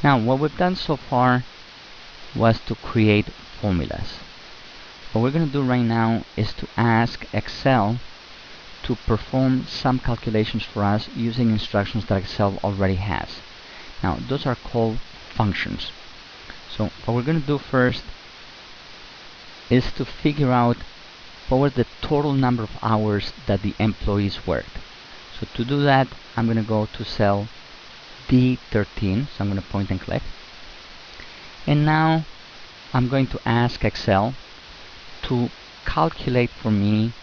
Now what we've done so far was to create formulas. What we're going to do right now is to ask Excel to perform some calculations for us using instructions that Excel already has. Now those are called functions. So what we're going to do first is to figure out what was the total number of hours that the employees worked. So to do that, I'm going to go to cell D13, so I'm going to point and click. And now I'm going to ask Excel to calculate for me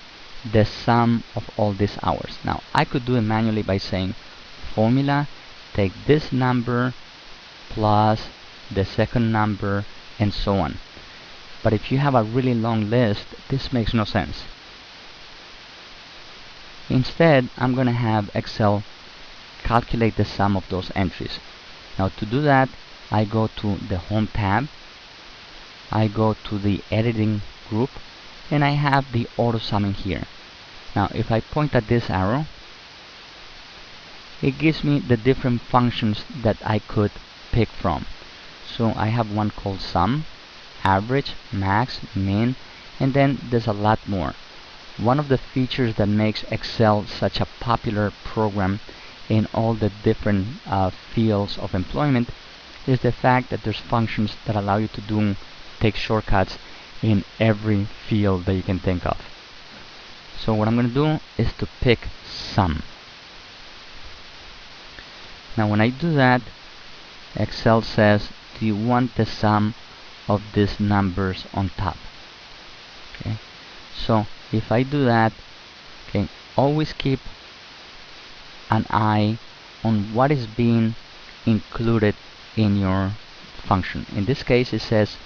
the sum of all these hours. Now I could do it manually by saying formula, take this number plus the second number and so on. But if you have a really long list, this makes no sense. Instead, I'm going to have Excel calculate the sum of those entries. Now to do that, I go to the Home tab, I go to the Editing group, and I have the auto summing here. Now if I point at this arrow, it gives me the different functions that I could pick from. So I have one called sum, average, max, min, and then there's a lot more. One of the features that makes Excel such a popular program in all the different fields of employment is the fact that there's functions that allow you to take shortcuts in every field that you can think of. So what I'm going to do is to pick sum. Now when I do that, Excel says, do you want the sum of these numbers on top? Okay, so if I do that, okay, always keep an eye on what is being included in your function. In this case, it says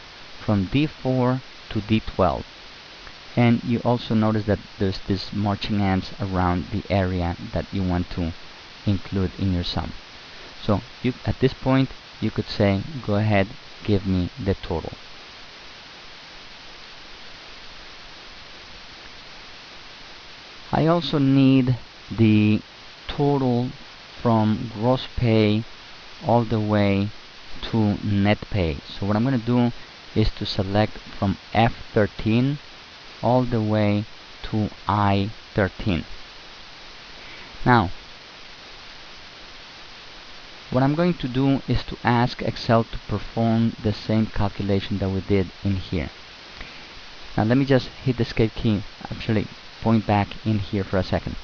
from D4 to D12, and you also notice that there's this marching ants around the area that you want to include in your sum. So at this point you could say, go ahead, give me the total. I also need the total from gross pay all the way to net pay. So what I'm going to do is to select from F13 all the way to I13. Now what I'm going to do is to ask Excel to perform the same calculation that we did in here. Now let me just hit the escape key, actually point back in here for a second.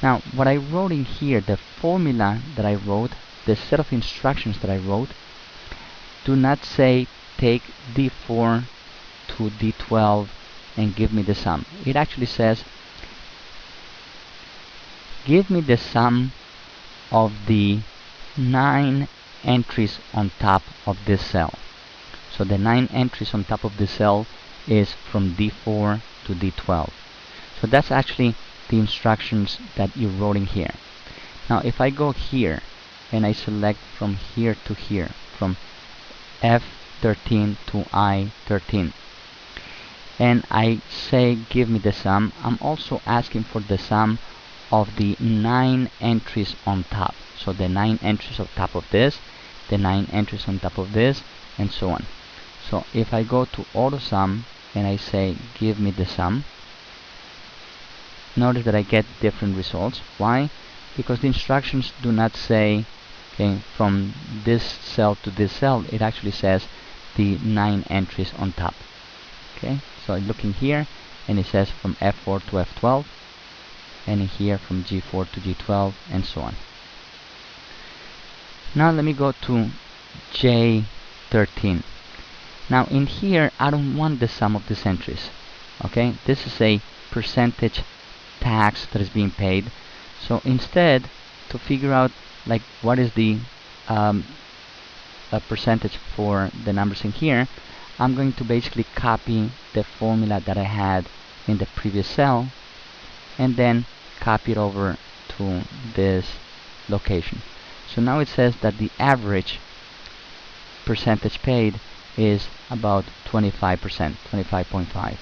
Now what I wrote in here, the formula that I wrote, the set of instructions that I wrote, do not say take D4 to D12 and give me the sum. It actually says give me the sum of the 9 entries on top of this cell. So the 9 entries on top of this cell is from D4 to D12. So that's actually the instructions that you wrote in here. Now if I go here and I select from here to here, from F13 to I13, and I say give me the sum, I'm also asking for the sum of the 9 entries on top. So the 9 entries on top of this, the 9 entries on top of this, and so on. So if I go to auto sum and I say give me the sum, notice that I get different results. Why? Because the instructions do not say, okay, from this cell to this cell. It actually says the 9 entries on top. Okay, so I'm looking here and it says from F4 to F12, and in here from G4 to G12, and so on. Now let me go to J13. Now in here I don't want the sum of these entries. Okay, this is a percentage tax that is being paid. So instead, to figure out like what is the percentage for the numbers in here, I'm going to basically copy the formula that I had in the previous cell and then copy it over to this location. So now it says that the average percentage paid is about 25%, 25.5.